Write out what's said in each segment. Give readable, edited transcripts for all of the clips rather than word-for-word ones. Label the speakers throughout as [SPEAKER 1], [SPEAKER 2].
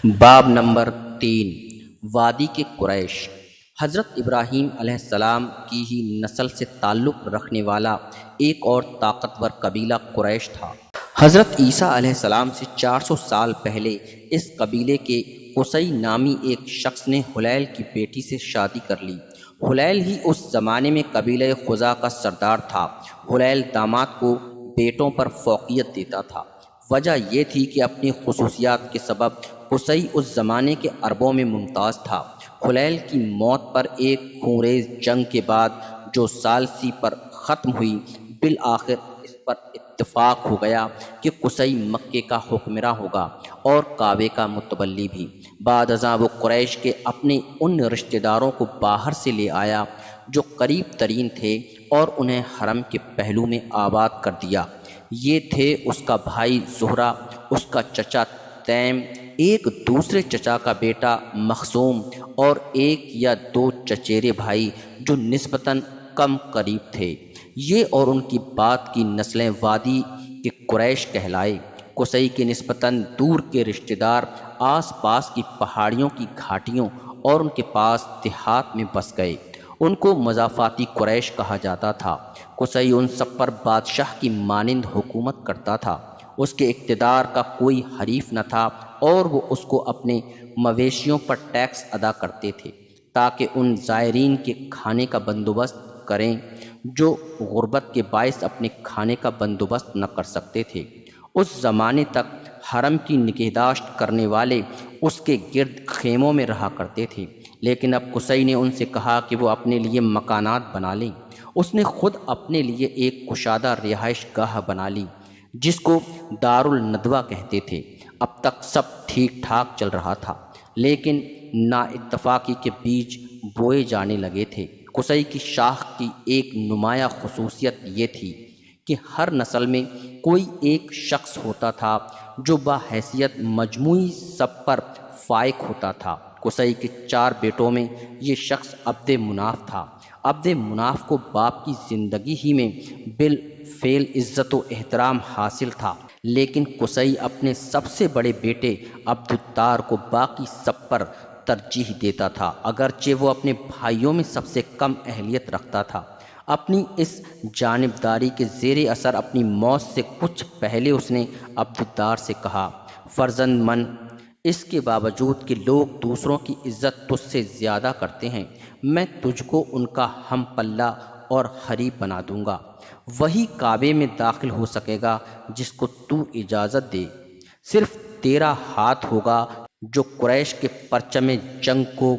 [SPEAKER 1] باب نمبر 3 وادی کے قریش۔ حضرت ابراہیم علیہ السلام کی ہی نسل سے تعلق رکھنے والا ایک اور طاقتور قبیلہ قریش تھا۔ حضرت عیسیٰ علیہ السلام سے 400 سال پہلے اس قبیلے کے قصی نامی ایک شخص نے حلیل کی بیٹی سے شادی کر لی۔ حلیل ہی اس زمانے میں قبیلہ خزاع کا سردار تھا۔ حلیل داماد کو بیٹوں پر فوقیت دیتا تھا۔ وجہ یہ تھی کہ اپنی خصوصیات کے سبب قصی اس زمانے کے عربوں میں ممتاز تھا۔ حلیل کی موت پر ایک خونریز جنگ کے بعد جو ثالثی پر ختم ہوئی، بالآخر اس پر اتفاق ہو گیا کہ قصی مکے کا حکمراں ہوگا اور کعبے کا متولی بھی۔ بعد ازاں وہ قریش کے اپنے ان رشتہ داروں کو باہر سے لے آیا جو قریب ترین تھے اور انہیں حرم کے پہلو میں آباد کر دیا۔ یہ تھے اس کا بھائی زہرہ، اس کا چچا تیم، ایک دوسرے چچا کا بیٹا مخزوم اور ایک یا دو چچیرے بھائی جو نسبتاً کم قریب تھے۔ یہ اور ان کی بعد کی نسلیں وادی کے قریش کہلائے۔ قصی کے نسبتاً دور کے رشتہ دار آس پاس کی پہاڑیوں کی گھاٹیوں اور ان کے پاس دیہات میں بس گئے۔ ان کو مضافاتی قریش کہا جاتا تھا۔ قصی ان سب پر بادشاہ کی مانند حکومت کرتا تھا۔ اس کے اقتدار کا کوئی حریف نہ تھا اور وہ اس کو اپنے مویشیوں پر ٹیکس ادا کرتے تھے تاکہ ان زائرین کے کھانے کا بندوبست کریں جو غربت کے باعث اپنے کھانے کا بندوبست نہ کر سکتے تھے۔ اس زمانے تک حرم کی نگہداشت کرنے والے اس کے گرد خیموں میں رہا کرتے تھے، لیکن اب قصی نے ان سے کہا کہ وہ اپنے لیے مکانات بنا لیں۔ اس نے خود اپنے لیے ایک کشادہ رہائش گاہ بنا لی جس کو دار الندوہ کہتے تھے۔ اب تک سب ٹھیک ٹھاک چل رہا تھا، لیکن نا اتفاقی کے بیج بوئے جانے لگے تھے۔ قصی کی شاخ کی ایک نمایاں خصوصیت یہ تھی کہ ہر نسل میں کوئی ایک شخص ہوتا تھا جو بحیثیت مجموعی سب پر فائق ہوتا تھا۔ قصی کے 4 بیٹوں میں یہ شخص عبد مناف تھا۔ عبد مناف کو باپ کی زندگی ہی میں بالفعل عزت و احترام حاصل تھا، لیکن قصی اپنے سب سے بڑے بیٹے عبد الدار کو باقی سب پر ترجیح دیتا تھا، اگرچہ وہ اپنے بھائیوں میں سب سے کم اہلیت رکھتا تھا۔ اپنی اس جانبداری کے زیر اثر اپنی موت سے کچھ پہلے اس نے عبد الدار سے کہا، فرزند من، اس کے باوجود کہ لوگ دوسروں کی عزت تجھ سے زیادہ کرتے ہیں، میں تجھ کو ان کا ہم پلہ اور حریف بنا دوں گا۔ وہی کعبے میں داخل ہو سکے گا جس کو تو اجازت دے۔ صرف تیرا ہاتھ ہوگا جو قریش کے پرچم جنگ کو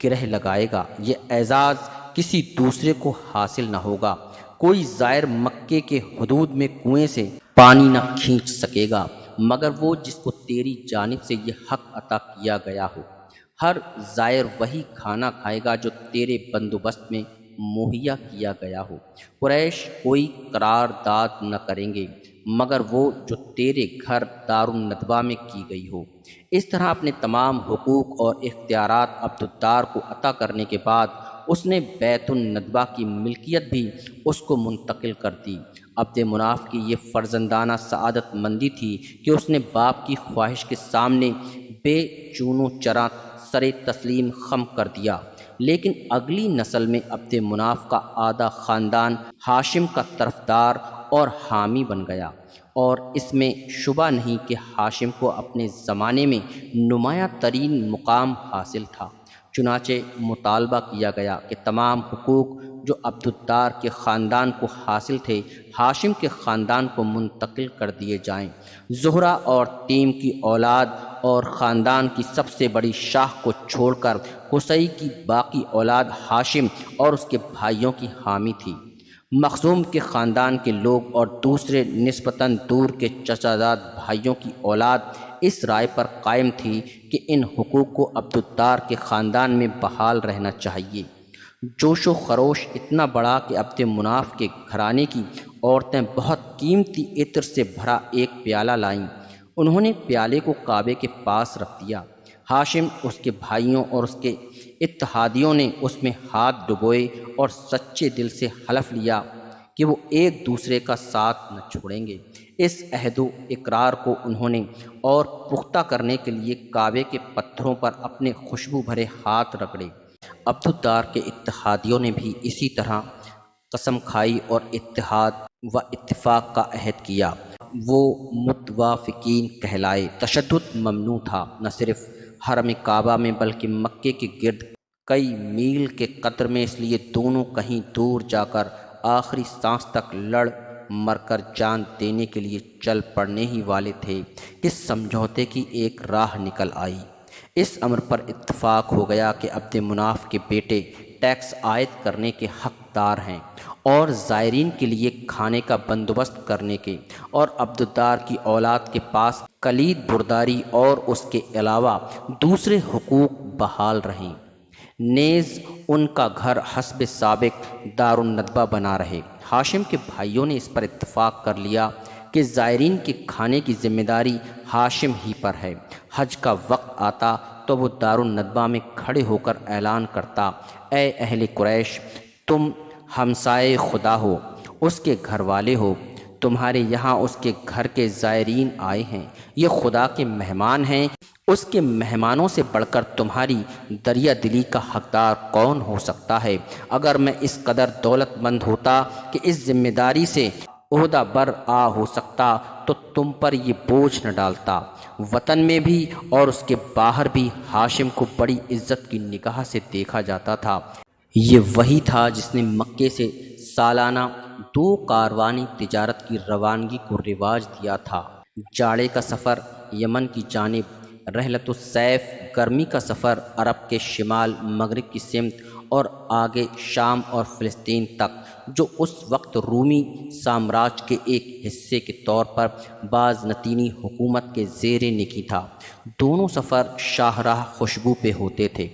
[SPEAKER 1] گرہ لگائے گا۔ یہ اعزاز کسی دوسرے کو حاصل نہ ہوگا۔ کوئی زائر مکے کے حدود میں کنویں سے پانی نہ کھینچ سکے گا مگر وہ جس کو تیری جانب سے یہ حق عطا کیا گیا ہو۔ ہر زائر وہی کھانا کھائے گا جو تیرے بندوبست میں مہیا کیا گیا ہو۔ قریش کوئی قرارداد نہ کریں گے مگر وہ جو تیرے گھر دار الندوہ میں کی گئی ہو۔ اس طرح اپنے تمام حقوق اور اختیارات عبد الدار کو عطا کرنے کے بعد اس نے بیت الندوہ کی ملکیت بھی اس کو منتقل کر دی۔ عبد مناف کی یہ فرزندانہ سعادت مندی تھی کہ اس نے باپ کی خواہش کے سامنے بے چون و چرا سر تسلیم خم کر دیا، لیکن اگلی نسل میں عبد مناف کا آدھا خاندان ہاشم کا طرفدار اور حامی بن گیا، اور اس میں شبہ نہیں کہ ہاشم کو اپنے زمانے میں نمایاں ترین مقام حاصل تھا۔ چنانچہ مطالبہ کیا گیا کہ تمام حقوق جو عبد الدار کے خاندان کو حاصل تھے ہاشم کے خاندان کو منتقل کر دیے جائیں۔ زہرہ اور تیم کی اولاد اور خاندان کی سب سے بڑی شاخ کو چھوڑ کر قصی کی باقی اولاد ہاشم اور اس کے بھائیوں کی حامی تھی۔ مخزوم کے خاندان کے لوگ اور دوسرے نسبتاً دور کے چچا زاد بھائیوں کی اولاد اس رائے پر قائم تھی کہ ان حقوق کو عبد الدار کے خاندان میں بحال رہنا چاہیے۔ جوش و خروش اتنا بڑا کہ عبد مناف کے گھرانے کی عورتیں بہت قیمتی عطر سے بھرا ایک پیالہ لائیں۔ انہوں نے پیالے کو کعبے کے پاس رکھ دیا۔ ہاشم، اس کے بھائیوں اور اس کے اتحادیوں نے اس میں ہاتھ ڈبوئے اور سچے دل سے حلف لیا کہ وہ ایک دوسرے کا ساتھ نہ چھوڑیں گے۔ اس عہد و اقرار کو انہوں نے اور پختہ کرنے کے لیے کعبے کے پتھروں پر اپنے خوشبو بھرے ہاتھ رگڑے۔ عبدالدار کے اتحادیوں نے بھی اسی طرح قسم کھائی اور اتحاد و اتفاق کا عہد کیا۔ وہ متوافقین کہلائے۔ تشدد ممنوع تھا، نہ صرف حرم کعبہ میں بلکہ مکے کے گرد کئی میل کے قطر میں، اس لیے دونوں کہیں دور جا کر آخری سانس تک لڑ مر کر جان دینے کے لیے چل پڑنے ہی والے تھے کہ سمجھوتے کی ایک راہ نکل آئی۔ اس امر پر اتفاق ہو گیا کہ عبد مناف کے بیٹے ٹیکس عائد کرنے کے حقدار ہیں اور زائرین کے لیے کھانے کا بندوبست کرنے کے، اور عبدالدار کی اولاد کے پاس کلید برداری اور اس کے علاوہ دوسرے حقوق بحال رہیں۔ نیز ان کا گھر حسب سابق دار الندوہ بنا رہے۔ ہاشم کے بھائیوں نے اس پر اتفاق کر لیا کہ زائرین کے کھانے کی ذمہ داری ہاشم ہی پر ہے۔ حج کا وقت آتا تو وہ دار الندوہ میں کھڑے ہو کر اعلان کرتا، اے اہل قریش، تم ہمسائے خدا ہو، اس کے گھر والے ہو، تمہارے یہاں اس کے گھر کے زائرین آئے ہیں، یہ خدا کے مہمان ہیں، اس کے مہمانوں سے بڑھ کر تمہاری دریا دلی کا حقدار کون ہو سکتا ہے؟ اگر میں اس قدر دولت مند ہوتا کہ اس ذمہ داری سے عہدہ بر آ ہو سکتا تو تم پر یہ بوجھ نہ ڈالتا۔ وطن میں بھی اور اس کے باہر بھی ہاشم کو بڑی عزت کی نگاہ سے دیکھا جاتا تھا۔ یہ وہی تھا جس نے مکے سے سالانہ 2 کاروانی تجارت کی روانگی کو رواج دیا تھا۔ جاڑے کا سفر یمن کی جانب، رحلت الصیف گرمی کا سفر عرب کے شمال مغرب کی سمت اور آگے شام اور فلسطین تک، جو اس وقت رومی سامراج کے ایک حصے کے طور پر بازنطینی حکومت کے زیر نگی تھا۔ دونوں سفر شاہراہ خوشبو پہ ہوتے تھے۔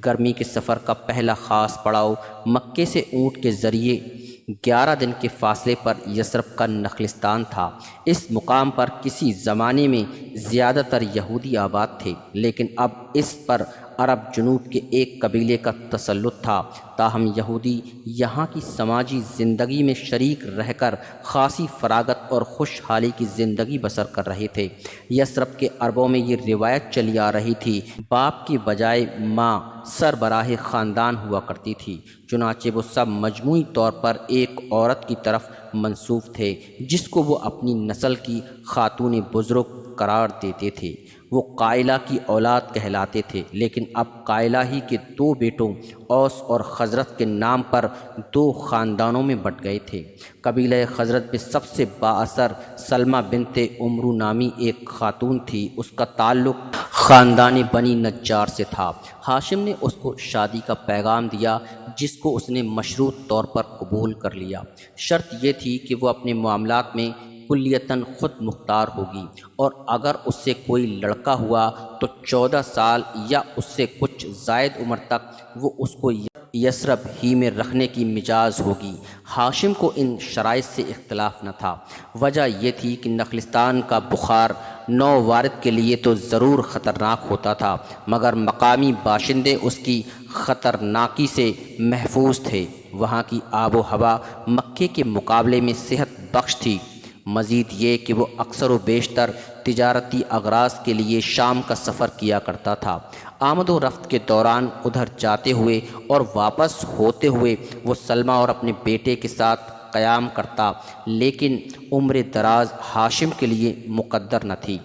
[SPEAKER 1] گرمی کے سفر کا پہلا خاص پڑاؤ مکے سے اونٹ کے ذریعے 11 دن کے فاصلے پر یثرب کا نخلستان تھا۔ اس مقام پر کسی زمانے میں زیادہ تر یہودی آباد تھے، لیکن اب اس پر عرب جنوب کے ایک قبیلے کا تسلط تھا۔ تاہم یہودی یہاں کی سماجی زندگی میں شریک رہ کر خاصی فراغت اور خوشحالی کی زندگی بسر کر رہے تھے۔ یثرب کے عربوں میں یہ روایت چلی آ رہی تھی، باپ کی بجائے ماں سربراہ خاندان ہوا کرتی تھی، چنانچہ وہ سب مجموعی طور پر ایک عورت کی طرف منسوب تھے جس کو وہ اپنی نسل کی خاتون بزرگ قرار دیتے تھے۔ وہ قائلہ کی اولاد کہلاتے تھے، لیکن اب قائلہ ہی کے 2 بیٹوں اوس اور خزرج کے نام پر 2 خاندانوں میں بٹ گئے تھے۔ قبیلہ خزرج میں سب سے بااثر سلمہ بنت عمرو نامی ایک خاتون تھی، اس کا تعلق خاندان بنی نجار سے تھا۔ ہاشم نے اس کو شادی کا پیغام دیا جس کو اس نے مشروط طور پر قبول کر لیا۔ شرط یہ تھی کہ وہ اپنے معاملات میں کلیتاً خود مختار ہوگی، اور اگر اس سے کوئی لڑکا ہوا تو 14 سال یا اس سے کچھ زائد عمر تک وہ اس کو یثرب ہی میں رکھنے کی مجاز ہوگی۔ ہاشم کو ان شرائط سے اختلاف نہ تھا۔ وجہ یہ تھی کہ نخلستان کا بخار نووارد کے لیے تو ضرور خطرناک ہوتا تھا، مگر مقامی باشندے اس کی خطرناکی سے محفوظ تھے۔ وہاں کی آب و ہوا مکے کے مقابلے میں صحت بخش تھی۔ مزید یہ کہ وہ اکثر و بیشتر تجارتی اغراض کے لیے شام کا سفر کیا کرتا تھا۔ آمد و رفت کے دوران ادھر جاتے ہوئے اور واپس ہوتے ہوئے وہ سلمہ اور اپنے بیٹے کے ساتھ قیام کرتا، لیکن عمر دراز ہاشم کے لیے مقدر نہ تھی۔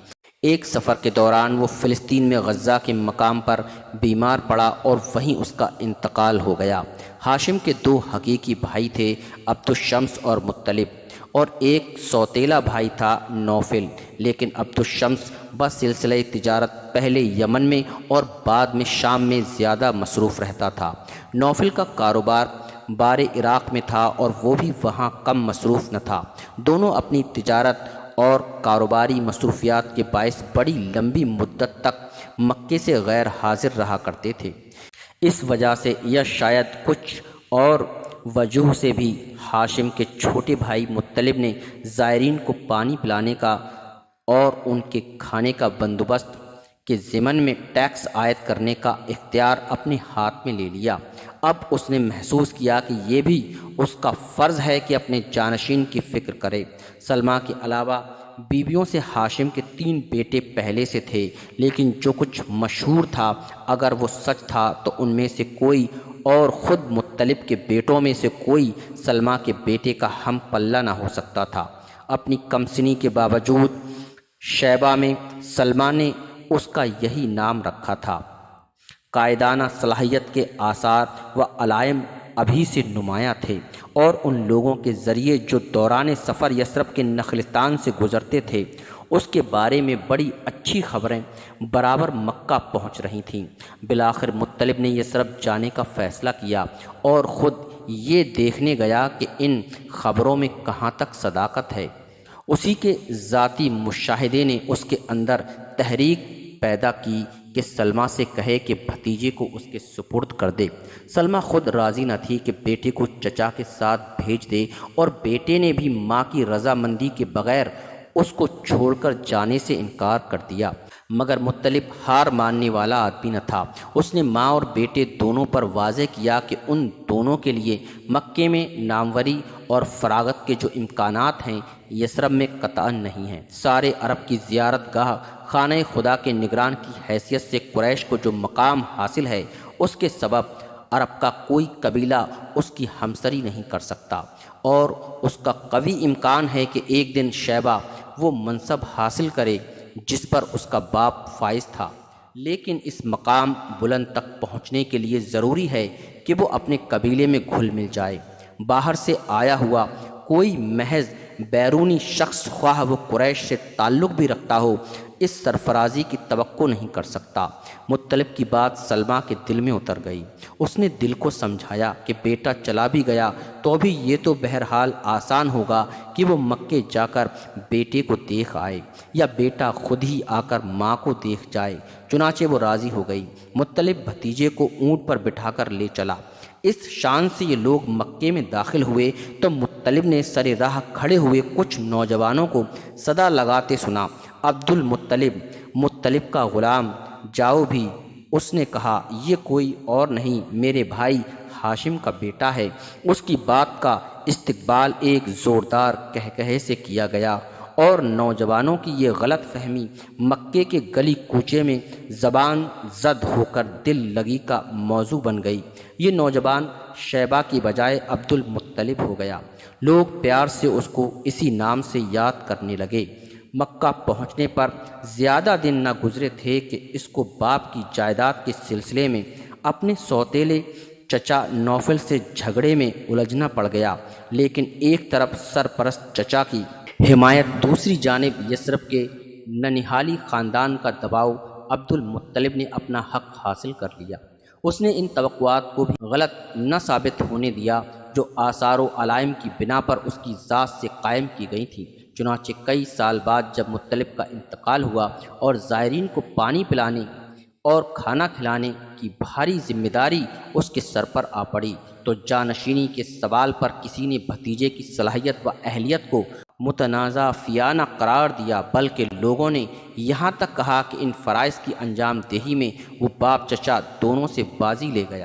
[SPEAKER 1] ایک سفر کے دوران وہ فلسطین میں غزہ کے مقام پر بیمار پڑا اور وہیں اس کا انتقال ہو گیا۔ ہاشم کے 2 حقیقی بھائی تھے، عبد الشمس اور مطلب، اور ایک سوتیلا بھائی تھا نوفل، لیکن عبد الشمس بسلسلہ تجارت پہلے یمن میں اور بعد میں شام میں زیادہ مصروف رہتا تھا۔ نوفل کا کاروبار بار عراق میں تھا اور وہ بھی وہاں کم مصروف نہ تھا۔ دونوں اپنی تجارت اور کاروباری مصروفیات کے باعث بڑی لمبی مدت تک مکے سے غیر حاضر رہا کرتے تھے۔ اس وجہ سے یا شاید کچھ اور وجوہ سے بھی ہاشم کے چھوٹے بھائی مطلب نے زائرین کو پانی پلانے کا اور ان کے کھانے کا بندوبست کے ضمن میں ٹیکس عائد کرنے کا اختیار اپنے ہاتھ میں لے لیا۔ اب اس نے محسوس کیا کہ یہ بھی اس کا فرض ہے کہ اپنے جانشین کی فکر کرے۔ سلمہ کے علاوہ بیویوں سے ہاشم کے 3 بیٹے پہلے سے تھے، لیکن جو کچھ مشہور تھا اگر وہ سچ تھا تو ان میں سے کوئی اور خود مطلب کے بیٹوں میں سے کوئی سلمہ کے بیٹے کا ہم پلہ نہ ہو سکتا تھا۔ اپنی کم سنی کے باوجود شیبہ میں سلمہ نے اس کا یہی نام رکھا تھا۔ قائدانہ صلاحیت کے آثار و علائم ابھی سے نمایاں تھے، اور ان لوگوں کے ذریعے جو دوران سفر یثرب کے نخلستان سے گزرتے تھے اس کے بارے میں بڑی اچھی خبریں برابر مکہ پہنچ رہی تھیں۔ بالآخر مطلب نے یثرب جانے کا فیصلہ کیا اور خود یہ دیکھنے گیا کہ ان خبروں میں کہاں تک صداقت ہے۔ اسی کے ذاتی مشاہدے نے اس کے اندر تحریک پیدا کی کہ سلمہ سے کہے کہ بھتیجے کو اس کے سپرد کر دے۔ سلمہ خود راضی نہ تھی کہ بیٹے کو چچا کے ساتھ بھیج دے، اور بیٹے نے بھی ماں کی رضامندی کے بغیر اس کو چھوڑ کر جانے سے انکار کر دیا۔ مگر مطلب ہار ماننے والا آدمی نہ تھا۔ اس نے ماں اور بیٹے دونوں پر واضح کیا کہ ان دونوں کے لیے مکے میں ناموری اور فراغت کے جو امکانات ہیں یثرب میں قطعاً نہیں ہیں۔ سارے عرب کی زیارت گاہ خانہ خدا کے نگران کی حیثیت سے قریش کو جو مقام حاصل ہے اس کے سبب عرب کا کوئی قبیلہ اس کی ہمسری نہیں کر سکتا، اور اس کا قوی امکان ہے کہ ایک دن شیبہ وہ منصب حاصل کرے جس پر اس کا باپ فائز تھا۔ لیکن اس مقام بلند تک پہنچنے کے لیے ضروری ہے کہ وہ اپنے قبیلے میں گھل مل جائے۔ باہر سے آیا ہوا کوئی محض بیرونی شخص خواہ وہ قریش سے تعلق بھی رکھتا ہو اس سرفرازی کی توقع نہیں کر سکتا۔ مطلب کی بات سلمہ کے دل میں اتر گئی۔ اس نے دل کو سمجھایا کہ بیٹا چلا بھی گیا تو بھی یہ تو بہرحال آسان ہوگا کہ وہ مکے جا کر بیٹے کو دیکھ آئے، یا بیٹا خود ہی آ کر ماں کو دیکھ جائے۔ چنانچہ وہ راضی ہو گئی۔ مطلب بھتیجے کو اونٹ پر بٹھا کر لے چلا۔ اس شان سے یہ لوگ مکے میں داخل ہوئے تو مطلب نے سر راہ کھڑے ہوئے کچھ نوجوانوں کو صدا لگاتے سنا، عبد المطلب، مطلب کا غلام، جاؤ بھی۔ اس نے کہا یہ کوئی اور نہیں میرے بھائی ہاشم کا بیٹا ہے۔ اس کی بات کا استقبال ایک زوردار قہقہے سے کیا گیا، اور نوجوانوں کی یہ غلط فہمی مکے کے گلی کوچے میں زبان زد ہو کر دل لگی کا موضوع بن گئی۔ یہ نوجوان شیبہ کی بجائے عبد المطلب ہو گیا۔ لوگ پیار سے اس کو اسی نام سے یاد کرنے لگے۔ مکہ پہنچنے پر زیادہ دن نہ گزرے تھے کہ اس کو باپ کی جائیداد کے سلسلے میں اپنے سوتیلے چچا نوفل سے جھگڑے میں الجھنا پڑ گیا۔ لیکن ایک طرف سرپرست چچا کی حمایت، دوسری جانب یثرب کے ننہالی خاندان کا دباؤ، عبد المطلب نے اپنا حق حاصل کر لیا۔ اس نے ان توقعات کو بھی غلط نہ ثابت ہونے دیا جو آثار و علائم کی بنا پر اس کی ذات سے قائم کی گئی تھیں۔ چنانچہ کئی سال بعد جب مطلب کا انتقال ہوا اور زائرین کو پانی پلانے اور کھانا کھلانے کی بھاری ذمہ داری اس کے سر پر آ پڑی تو جانشینی کے سوال پر کسی نے بھتیجے کی صلاحیت و اہلیت کو متنازع فیانہ قرار دیا، بلکہ لوگوں نے یہاں تک کہا کہ ان فرائض کی انجام دہی میں وہ باپ چچا دونوں سے بازی لے گیا۔